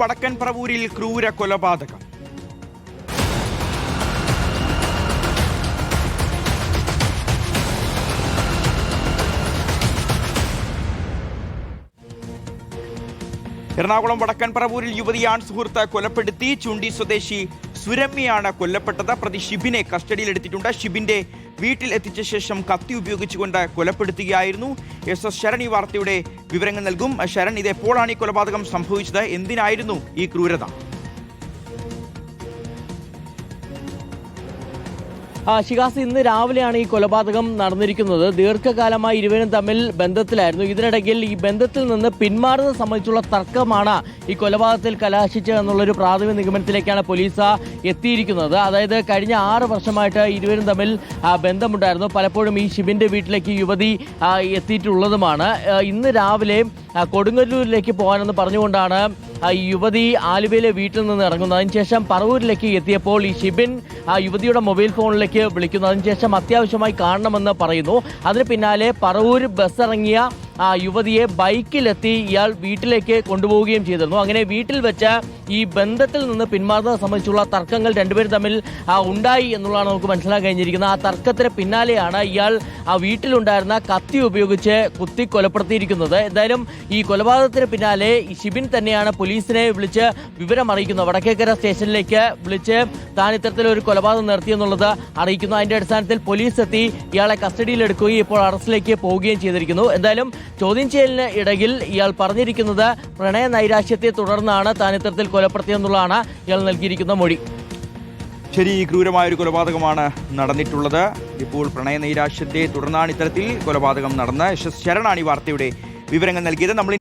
വടക്കൻ പറവൂരിൽ ക്രൂര കൊലപാതകം. എറണാകുളം വടക്കൻ പറവൂരിൽ യുവതി സുഹൃത്ത് കൊലപ്പെടുത്തി. ചുണ്ടി സ്വദേശി സുരമ്യയാണ് കൊല്ലപ്പെട്ടത്. പ്രതി ഷിബിനെ കസ്റ്റഡിയിലെടുത്തിട്ടുണ്ട്. ഷിബിന്റെ വീട്ടിൽ എത്തിച്ച ശേഷം കത്തി ഉപയോഗിച്ചുകൊണ്ട് കൊലപ്പെടുത്തുകയായിരുന്നു. SS ശരൺ ഈ വാർത്തയുടെ വിവരങ്ങൾ നൽകും. ശരൺ, ഇത് എപ്പോഴാണ് ഈ കൊലപാതകം സംഭവിച്ചത്? എന്തിനായിരുന്നു ഈ ക്രൂരത? ഷിഗാസ്, ഇന്ന് രാവിലെയാണ് ഈ കൊലപാതകം നടന്നിരിക്കുന്നത്. ദീർഘകാലമായി ഇരുവരും തമ്മിൽ ബന്ധത്തിലായിരുന്നു. ഇതിനിടയിൽ ഈ ബന്ധത്തിൽ നിന്ന് പിന്മാറുന്നത് സംബന്ധിച്ചുള്ള തർക്കമാണ് ഈ കൊലപാതകത്തിൽ കലാശിച്ചത് എന്നുള്ളൊരു പ്രാഥമിക നിഗമനത്തിലേക്കാണ് പോലീസ് എത്തിയിരിക്കുന്നത്. അതായത് കഴിഞ്ഞ 6 വർഷമായിട്ട് ഇരുവരും തമ്മിൽ ബന്ധമുണ്ടായിരുന്നു. പലപ്പോഴും ഈ ഷിബിന്റെ വീട്ടിലേക്ക് യുവതി എത്തിയിട്ടുള്ളതുമാണ്. ഇന്ന് രാവിലെ കൊടുങ്ങല്ലൂരിലേക്ക് പോകാനെന്ന് പറഞ്ഞുകൊണ്ടാണ് യുവതി ആലുവയിലെ വീട്ടിൽ നിന്ന് ഇറങ്ങുന്നത്. അതിനുശേഷം പറവൂരിലേക്ക് എത്തിയപ്പോൾ ഈ ഷിബിൻ യുവതിയുടെ മൊബൈൽ ഫോണിലേക്ക് വിളിക്കുന്നു. അതിനുശേഷം അത്യാവശ്യമായി കാണണമെന്ന് പറയുന്നു. അതിന് പിന്നാലെ പറവൂർ ബസ് ഇറങ്ങിയ യുവതിയെ ബൈക്കിലെത്തി ഇയാൾ വീട്ടിലേക്ക് കൊണ്ടുപോവുകയും ചെയ്തിരുന്നു. അങ്ങനെ വീട്ടിൽ വെച്ച് ഈ ബന്ധത്തിൽ നിന്ന് പിന്മാറുന്നത് സംബന്ധിച്ചുള്ള തർക്കങ്ങൾ രണ്ടുപേരും തമ്മിൽ ഉണ്ടായി എന്നുള്ളതാണ് നമുക്ക് മനസ്സിലാക്കാൻ കഴിഞ്ഞിരിക്കുന്നത്. ആ തർക്കത്തിന് പിന്നാലെയാണ് ഇയാൾ വീട്ടിലുണ്ടായിരുന്ന കത്തി ഉപയോഗിച്ച് കുത്തി കൊലപ്പെടുത്തിയിരിക്കുന്നത്. എന്തായാലും ഈ കൊലപാതകത്തിന് പിന്നാലെ ഈ ഷിബിൻ തന്നെയാണ് പോലീസിനെ വിളിച്ച് വിവരം അറിയിക്കുന്നത്. വടക്കേക്കര സ്റ്റേഷനിലേക്ക് വിളിച്ച് താൻ ഇത്തരത്തിലൊരു കൊലപാതകം നടത്തിയെന്നുള്ളത് അറിയിക്കുന്നു. അതിന്റെ അടിസ്ഥാനത്തിൽ പോലീസ് എത്തി ഇയാളെ കസ്റ്റഡിയിലെടുക്കുകയും ഇപ്പോൾ അറസ്റ്റിലേക്ക് പോവുകയും ചെയ്തിരിക്കുന്നു. എന്തായാലും ചോദ്യം ചെയ്യലിന് ഇടയിൽ ഇയാൾ പറഞ്ഞിരിക്കുന്നത് പ്രണയ നൈരാശ്യത്തെ തുടർന്നാണ് താൻ ഇത്തരത്തിൽ കൊലപ്പെടുത്തിയെന്നുള്ളതാണ് ഇയാൾ നൽകിയിരിക്കുന്ന മൊഴി. ശരി, ക്രൂരമായൊരു കൊലപാതകമാണ് നടന്നിട്ടുള്ളത്. ഇപ്പോൾ പ്രണയ നൈരാശ്യത്തെ തുടർന്നാണ് ഇത്തരത്തിൽ കൊലപാതകം നടന്ന. SS ശരണാണ് ഈ വാർത്തയുടെ വിവരങ്ങൾ നൽകിയത്. നമ്മൾ